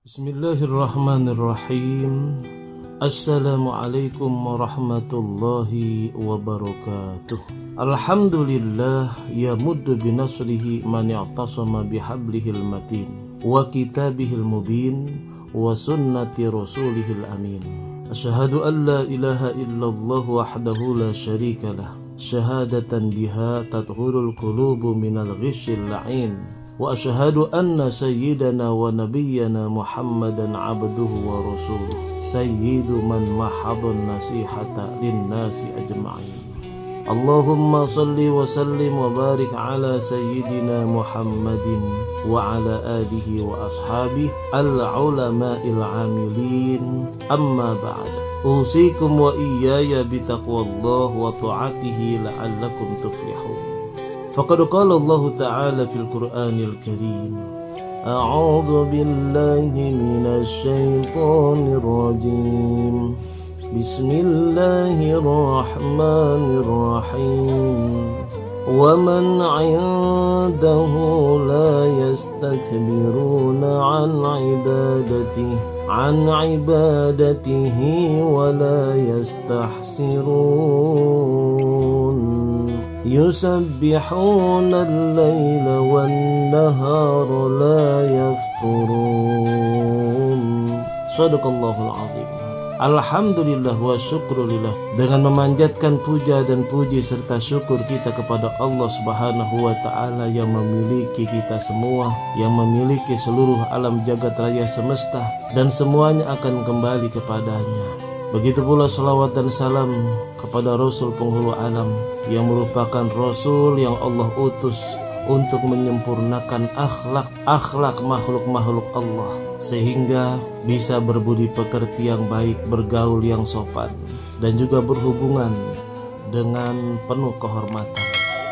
Bismillahirrahmanirrahim. Assalamualaikum warahmatullahi wabarakatuh. Alhamdulillah yamuddu binasrihi man i'tasama bihablihil matin wa kitabihil mubin wa sunnati rasulihil amin. Asyhadu an la ilaha illallah wahdahu la syarika lah, syahadatan biha tadkhulul qulubu minal ghishil la'in. Wa asyhadu anna sayyidana wa nabiyyana Muhammadan abduhu wa rasuluh, sayyidu man mahadun nasihata linnasi ajma'in. Allahumma salli wa sallim wa barik ala sayyidina Muhammadin wa ala alihi wa ashabihi al-ulama'il amilin. Amma ba'd. Usikum wa iyaya bitaqwallah wa ta'atihi la'allakum tuflihun. Faqad qala Allah Ta'ala fil Qur'anil Karim, A'udzu billahi minasy syaithanir rajim. Bismillahirrahmanirrahim. Wa man 'indahu la yastakbiruna 'an ibadatihi wa la yastahsirun. Yusabbihuna al-laila wan-nahara la yafturun. Shadaqallahul azim. Alhamdulillah wa syukrulillah. Dengan memanjatkan puja dan puji serta syukur kita kepada Allah Subhanahu wa ta'ala yang memiliki kita semua, yang memiliki seluruh alam jagat raya semesta, dan semuanya akan kembali kepadanya. Begitu pula salawat dan salam kepada Rasul penghulu alam, yang merupakan Rasul yang Allah utus untuk menyempurnakan akhlak makhluk-makhluk Allah, sehingga bisa berbudi pekerti yang baik, bergaul yang sopan, dan juga berhubungan dengan penuh kehormatan.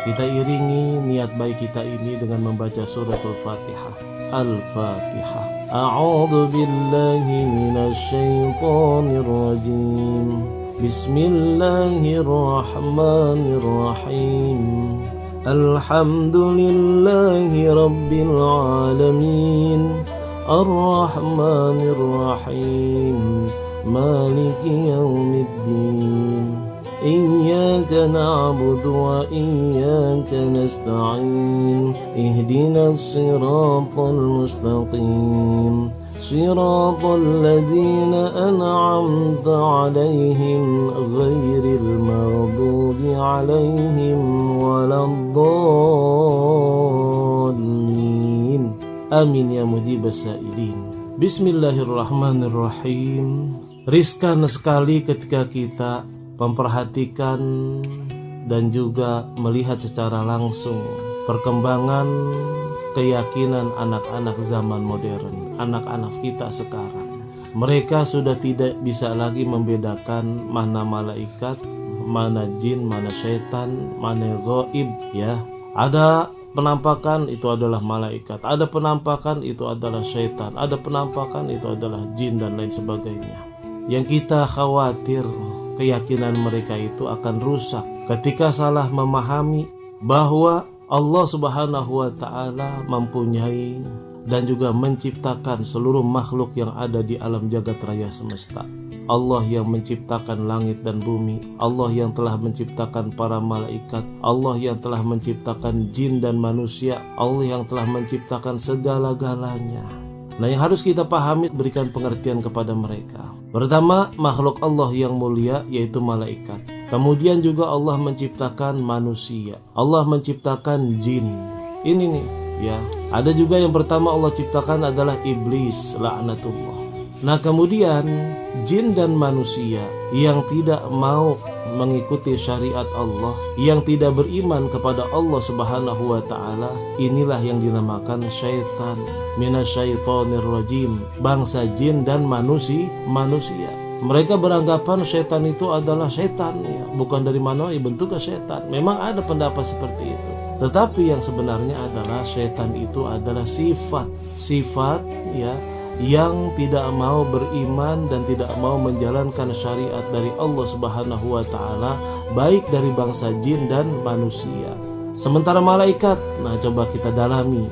Kita iringi niat baik kita ini dengan membaca suratul Fatihah. Al-Fatihah. A'udzu billahi minasy syaithanir rajim. Bismillahirrahmanirrahim. Alhamdulillahi rabbil alamin. Ar-Rahmanir Rahim. Maliki yaumiddin. Iyyaka na'budu wa iyyaka nasta'in. Ihdinas siratal mustaqim. Siratal ladzina an'amta 'alaihim ghairil maghdubi 'alaihim waladdallin. Amin ya mujibas sa'ilin. Bismillahirrahmanirrahim. Riskan sekali ketika kita memperhatikan dan juga melihat secara langsung perkembangan keyakinan anak-anak zaman modern, anak-anak kita sekarang. Mereka sudah tidak bisa lagi membedakan mana malaikat, mana jin, mana syaitan, mana gaib, ya. Ada penampakan itu adalah malaikat, ada penampakan itu adalah syaitan, ada penampakan itu adalah jin dan lain sebagainya. Yang kita khawatir keyakinan mereka itu akan rusak ketika salah memahami bahwa Allah Subhanahu wa ta'ala mempunyai dan juga menciptakan seluruh makhluk yang ada di alam jagat raya semesta. Allah yang menciptakan langit dan bumi, Allah yang telah menciptakan para malaikat, Allah yang telah menciptakan jin dan manusia, Allah yang telah menciptakan segala-galanya. Nah, yang harus kita pahami, berikan pengertian kepada mereka. Pertama, makhluk Allah yang mulia yaitu malaikat. Kemudian juga Allah menciptakan manusia, Allah menciptakan jin. Ini nih, ya. Ada juga yang pertama Allah ciptakan adalah iblis, laknatullah. Nah, kemudian jin dan manusia yang tidak mau mengikuti syariat Allah, yang tidak beriman kepada Allah Subhanahu wa ta'ala, inilah yang dinamakan syaitan. Minasyaitonir rajim, bangsa jin dan manusia. Mereka beranggapan syaitan itu adalah syaitan, ya, bukan dari mana bentuknya syaitan. Memang ada pendapat seperti itu, tetapi yang sebenarnya adalah syaitan itu adalah sifat, ya, yang tidak mau beriman dan tidak mau menjalankan syariat dari Allah Subhanahu wa ta'ala, baik dari bangsa jin dan manusia. Sementara malaikat, nah coba kita dalami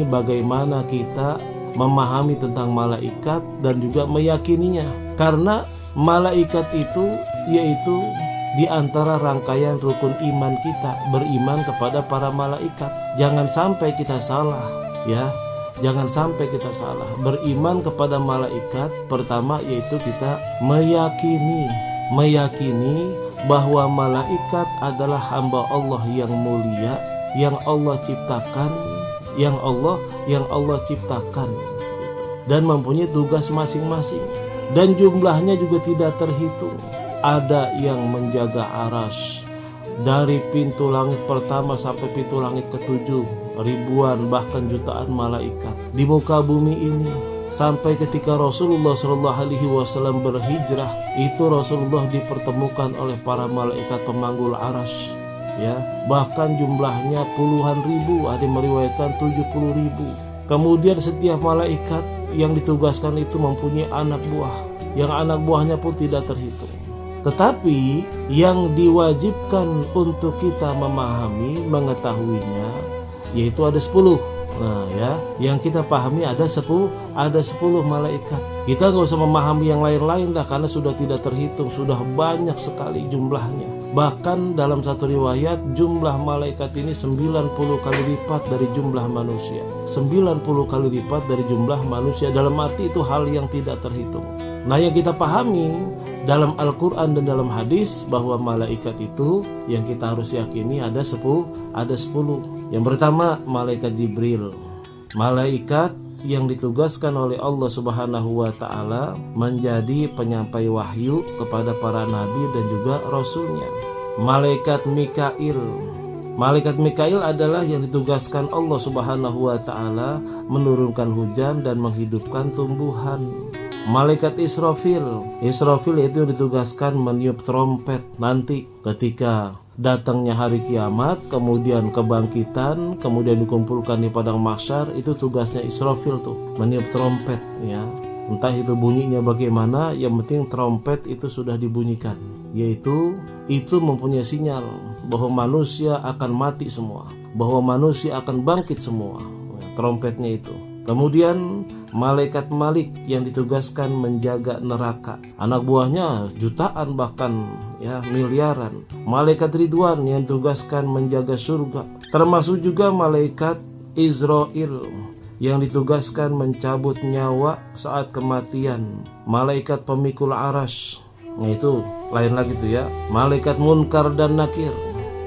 bagaimana kita memahami tentang malaikat dan juga meyakininya. Karena malaikat itu yaitu di antara rangkaian rukun iman kita, beriman kepada para malaikat. Jangan sampai kita salah, ya. Jangan sampai kita salah. Beriman kepada malaikat pertama yaitu kita meyakini bahwa malaikat adalah hamba Allah yang mulia, yang Allah ciptakan, yang Allah ciptakan dan mempunyai tugas masing-masing, dan jumlahnya juga tidak terhitung. Ada yang menjaga arasy dari pintu langit pertama sampai pintu langit ketujuh, ribuan bahkan jutaan malaikat di muka bumi ini. Sampai ketika Rasulullah SAW berhijrah, itu Rasulullah dipertemukan oleh para malaikat pemanggul arasy, ya, bahkan jumlahnya puluhan ribu, ada yang meriwayatkan 70 ribu. Kemudian setiap malaikat yang ditugaskan itu mempunyai anak buah, yang anak buahnya pun tidak terhitung. Tetapi yang diwajibkan untuk kita memahami, mengetahuinya, yaitu ada 10. Nah ya, yang kita pahami ada 10 malaikat. Kita nggak usah memahami yang lain-lain dah, karena sudah tidak terhitung, sudah banyak sekali jumlahnya. Bahkan dalam satu riwayat jumlah malaikat ini 90 kali lipat dari jumlah manusia. 90 kali lipat dari jumlah manusia, dalam arti itu hal yang tidak terhitung. Nah yang kita pahami dalam Al-Quran dan dalam hadis bahwa malaikat itu yang kita harus yakini ada 10. Yang pertama malaikat Jibril, malaikat yang ditugaskan oleh Allah Subhanahu wa Ta'ala menjadi penyampai wahyu kepada para nabi dan juga rasulnya. Malaikat Mikail, malaikat Mikail adalah yang ditugaskan Allah Subhanahu wa Ta'ala menurunkan hujan dan menghidupkan tumbuhan. Malaikat Israfil itu ditugaskan meniup trompet nanti ketika datangnya hari kiamat, kemudian kebangkitan, kemudian dikumpulkan di padang mahsyar. Itu tugasnya Israfil tuh, meniup trompet, ya. Entah itu bunyinya bagaimana, yang penting trompet itu sudah dibunyikan, yaitu itu mempunyai sinyal bahwa manusia akan mati semua, bahwa manusia akan bangkit semua, trompetnya itu. Kemudian malaikat Malik yang ditugaskan menjaga neraka, anak buahnya jutaan bahkan ya miliaran. Malaikat Ridwan yang ditugaskan menjaga surga. Termasuk juga malaikat Israel yang ditugaskan mencabut nyawa saat kematian. Malaikat pemikul arasy, nah itu lain lagi tuh ya. Malaikat Munkar dan Nakir.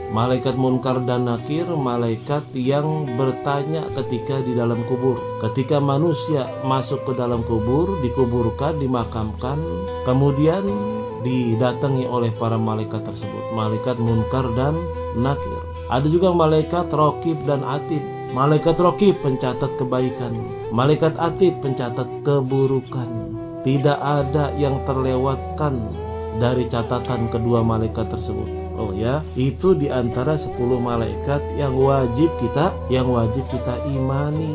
Malaikat Munkar dan Nakir, malaikat yang bertanya ketika di dalam kubur. Ketika manusia masuk ke dalam kubur, dikuburkan, dimakamkan, kemudian didatangi oleh para malaikat tersebut. Malaikat Munkar dan Nakir. Ada juga malaikat Raqib dan Atid. Malaikat Raqib pencatat kebaikan, malaikat Atid pencatat keburukan. Tidak ada yang terlewatkan dari catatan kedua malaikat tersebut. Oh ya, itu diantara 10 malaikat yang wajib kita imani.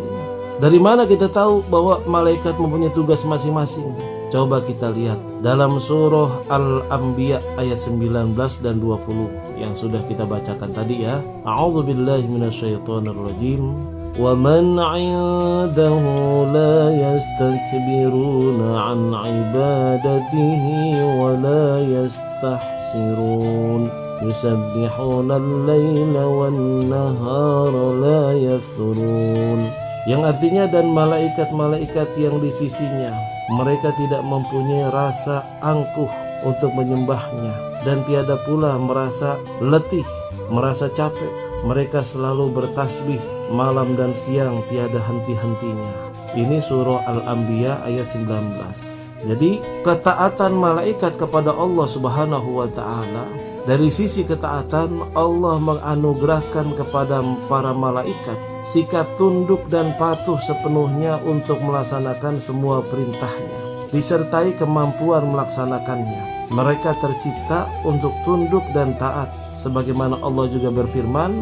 Dari mana kita tahu bahwa malaikat mempunyai tugas masing-masing? Coba kita lihat dalam surah Al-Anbiya ayat 19 dan 20 yang sudah kita bacakan tadi ya. A'udzubillahi minasyaitonirrajim. Wa man 'indahu la yastakbiruna 'an 'ibadatihi wa la yastahsirun. Yusabbihuna al-laila wan-nahara la yafturun. Yang artinya, dan malaikat-malaikat yang di sisinya, mereka tidak mempunyai rasa angkuh untuk menyembahnya, dan tiada pula merasa letih, merasa capek. Mereka selalu bertasbih malam dan siang, tiada henti-hentinya. Ini surah Al-Anbiya ayat 19. Jadi ketaatan malaikat kepada Allah Subhanahu wa Ta'ala, dari sisi ketaatan Allah menganugerahkan kepada para malaikat sikap tunduk dan patuh sepenuhnya untuk melaksanakan semua perintahnya, disertai kemampuan melaksanakannya. Mereka tercipta untuk tunduk dan taat, sebagaimana Allah juga berfirman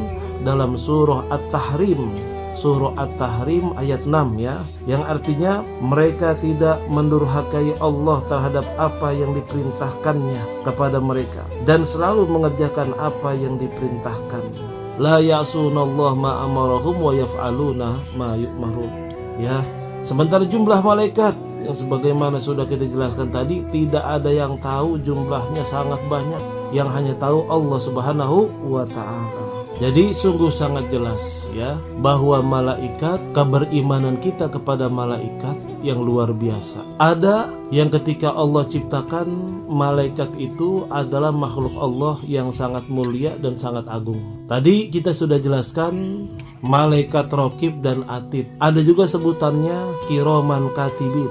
dalam surah At-Tahrim ayat 6 ya, yang artinya mereka tidak mendurhakai Allah terhadap apa yang diperintahkannya kepada mereka dan selalu mengerjakan apa yang diperintahkan. La ya'sunallaha ma amarahum wa yaf'aluna ma yu'marun. Ya, Sementara jumlah malaikat yang sebagaimana sudah kita jelaskan tadi, tidak ada yang tahu, jumlahnya sangat banyak, yang hanya tahu Allah Subhanahu wa ta'ala. Jadi sungguh sangat jelas ya bahwa malaikat, keberimanan kita kepada malaikat yang luar biasa. Ada yang ketika Allah ciptakan, malaikat itu adalah makhluk Allah yang sangat mulia dan sangat agung. Tadi kita sudah jelaskan malaikat Raqib dan Atid. Ada juga sebutannya Kiraman Katibin.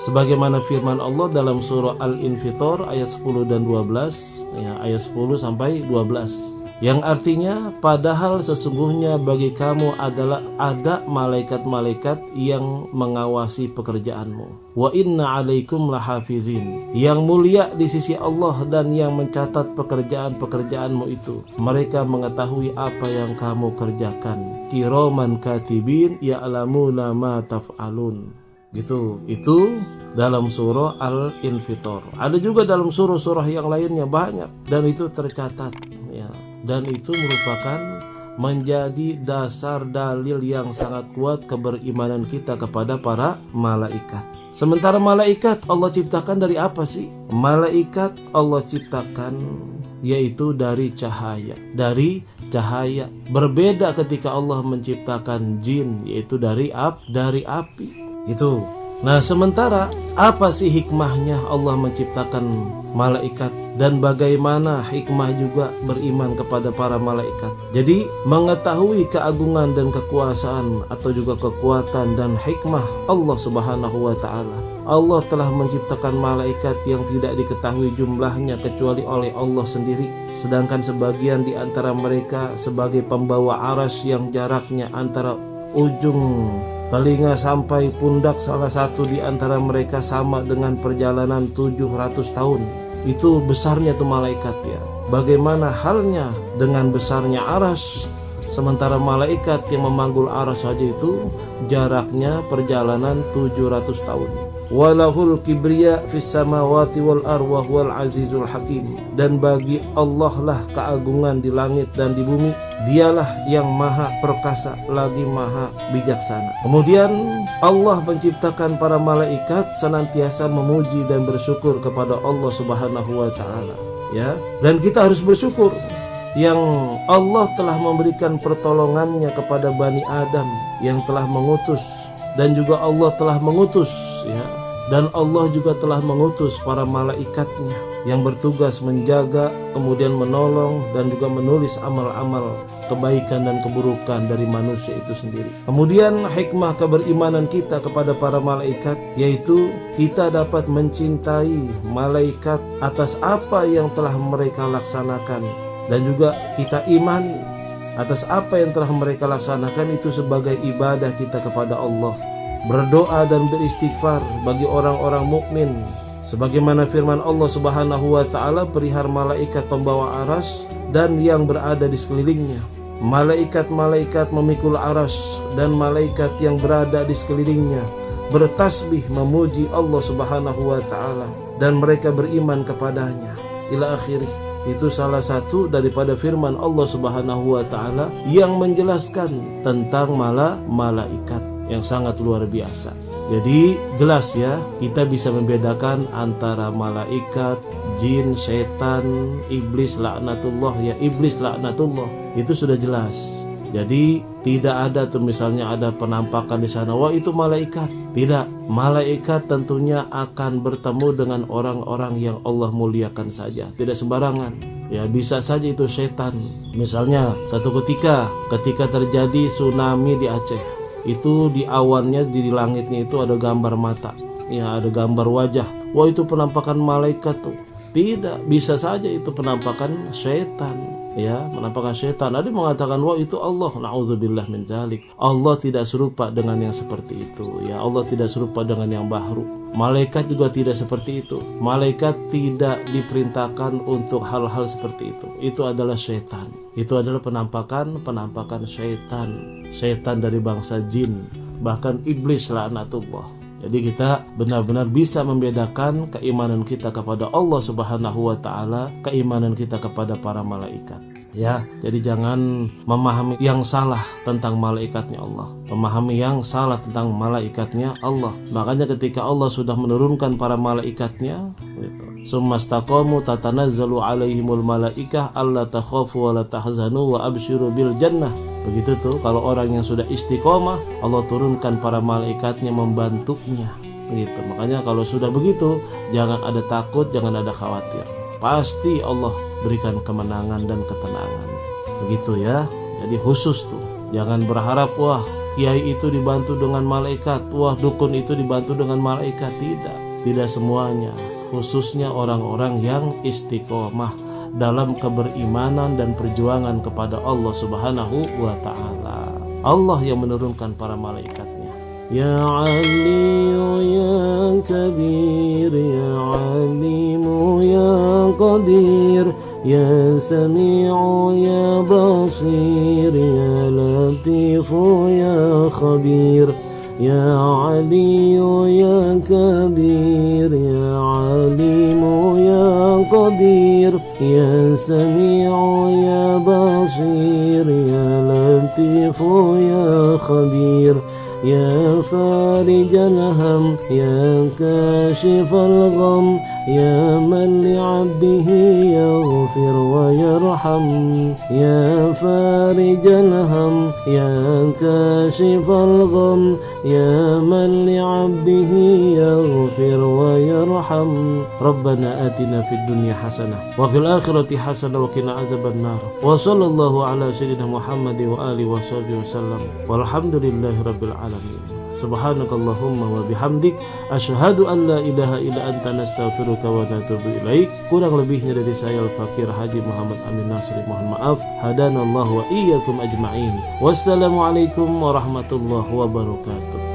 Sebagaimana firman Allah dalam surah Al-Infitor ayat 10 dan 12 ya, ayat 10 sampai 12. Yang artinya, padahal sesungguhnya bagi kamu adalah ada malaikat-malaikat yang mengawasi pekerjaanmu. Wa inna alaikum lahafizin. Yang mulia di sisi Allah dan yang mencatat pekerjaan-pekerjaanmu itu. Mereka mengetahui apa yang kamu kerjakan. Kiraman katibin ya'lamuna ma taf'alun. Gitu. Itu dalam surah Al-Infitor. Ada juga dalam surah-surah yang lainnya banyak. Dan itu tercatat. Ya. Dan itu merupakan menjadi dasar dalil yang sangat kuat keberimanan kita kepada para malaikat. Sementara malaikat Allah ciptakan dari apa sih? Malaikat Allah ciptakan yaitu dari cahaya. Dari cahaya. Berbeda ketika Allah menciptakan jin, yaitu dari api. Itu. Nah, sementara apa sih hikmahnya Allah menciptakan malaikat dan bagaimana hikmah juga beriman kepada para malaikat? Jadi, mengetahui keagungan dan kekuasaan atau juga kekuatan dan hikmah Allah Subhanahu wa ta'ala. Allah telah menciptakan malaikat yang tidak diketahui jumlahnya kecuali oleh Allah sendiri. Sedangkan sebagian di antara mereka sebagai pembawa arsy yang jaraknya antara ujung telinga sampai pundak salah satu di antara mereka sama dengan perjalanan 700 tahun. Itu besarnya tuh malaikat ya. Bagaimana halnya dengan besarnya arsy? Sementara malaikat yang memanggul arsy saja itu jaraknya perjalanan 700 tahun. Walahul kibriya fis samawati wal arwah wal azizul hakim. Dan bagi Allah lah keagungan di langit dan di bumi. Dialah yang maha perkasa lagi maha bijaksana. Kemudian Allah menciptakan para malaikat senantiasa memuji dan bersyukur kepada Allah Subhanahu wa ta'ala ya. Dan kita harus bersyukur yang Allah telah memberikan pertolongannya kepada Bani Adam yang telah mengutus, dan juga Allah telah mengutus ya. Dan Allah juga telah mengutus para malaikatnya yang bertugas menjaga, kemudian menolong dan juga menulis amal-amal kebaikan dan keburukan dari manusia itu sendiri. Kemudian hikmah keberimanan kita kepada para malaikat yaitu kita dapat mencintai malaikat atas apa yang telah mereka laksanakan, dan juga kita imani atas apa yang telah mereka laksanakan itu sebagai ibadah kita kepada Allah. Berdoa dan beristighfar bagi orang-orang mukmin sebagaimana firman Allah Subhanahu wa ta'ala perihal malaikat pembawa arsy dan yang berada di sekelilingnya. Malaikat-malaikat memikul arsy dan malaikat yang berada di sekelilingnya bertasbih memuji Allah Subhanahu wa ta'ala dan mereka beriman kepadanya ila akhirih. Itu salah satu daripada firman Allah Subhanahu wa ta'ala yang menjelaskan tentang malaikat yang sangat luar biasa. Jadi jelas ya, kita bisa membedakan antara malaikat, jin, setan, iblis laknatullah ya, iblis laknatullah. Itu sudah jelas. Jadi tidak ada tuh misalnya ada penampakan di sana, wah itu malaikat. Tidak, malaikat tentunya akan bertemu dengan orang-orang yang Allah muliakan saja, tidak sembarangan. Ya bisa saja itu setan. Misalnya satu ketika terjadi tsunami di Aceh, itu di awannya di langitnya itu ada gambar mata, ya ada gambar wajah. Wah itu penampakan malaikat tuh. Tidak, bisa saja itu penampakan setan, ya penampakan setan. Ada yang mengatakan wah itu Allah, na'udzubillah min dzalik. Allah tidak serupa dengan yang seperti itu, ya Allah tidak serupa dengan yang bahruk. Malaikat juga tidak seperti itu. Malaikat tidak diperintahkan untuk hal-hal seperti itu. Itu adalah setan. Itu adalah penampakan setan. Setan dari bangsa jin, bahkan iblis laknatullah. Jadi kita benar-benar bisa membedakan keimanan kita kepada Allah Subhanahu wa taala, keimanan kita kepada para malaikat. Ya, jadi jangan memahami yang salah tentang malaikatnya Allah, memahami yang salah tentang malaikatnya Allah. Makanya ketika Allah sudah menurunkan para malaikatnya, summastaqamu tatanazzalu alaihimul malaikah alla takhafu wa la tahzanu wa abshiru bil jannah. Begitu tuh kalau orang yang sudah istiqomah, Allah turunkan para malaikatnya membantunya. Gitu. Makanya kalau sudah begitu, jangan ada takut, jangan ada khawatir. Pasti Allah berikan kemenangan dan ketenangan. Begitu ya. Jadi khusus tuh, jangan berharap wah kiai itu dibantu dengan malaikat, wah dukun itu dibantu dengan malaikat. Tidak semuanya. Khususnya orang-orang yang istiqomah dalam keberimanan dan perjuangan kepada Allah Subhanahu wa taala. Allah yang menurunkan para malaikatnya. Ya Aliyu ya Kabir, ya Alimu ya Qadir, ya Sami'u ya Basir, ya Latifu ya Khabir, ya Aliyu ya Kabir, ya Alimu ya Qadir, ya Sami'u ya Basir, ya Latifu ya Khabir, ya Farij al-Ham, ya Kashif al-Gham, ya Man li'abdihi yaghfir wa yarham, ya Farij al-Ham, ya Kashif al-Gham, ya Man li'abdihi yaghfir wa yarham. Rabbana atina fid dunya hasanah wa fil akhirati hasanah wa qina azabannar. Wa sallallahu ala sayyidina Muhammadin wa alihi wa sahbihi wasallam. Walhamdulillahi rabbil alamin. Subhanakallahumma wa bihamdik asyhadu an la ilaha illa anta nastaghfiruka wa natubu ilaik. Kurang lebihnya dari saya Al-Fakir Haji Muhammad Amin Nasri, mohon maaf. Hadanallahu wa iyyakum ajma'in. Wassalamualaikum warahmatullahi wabarakatuh.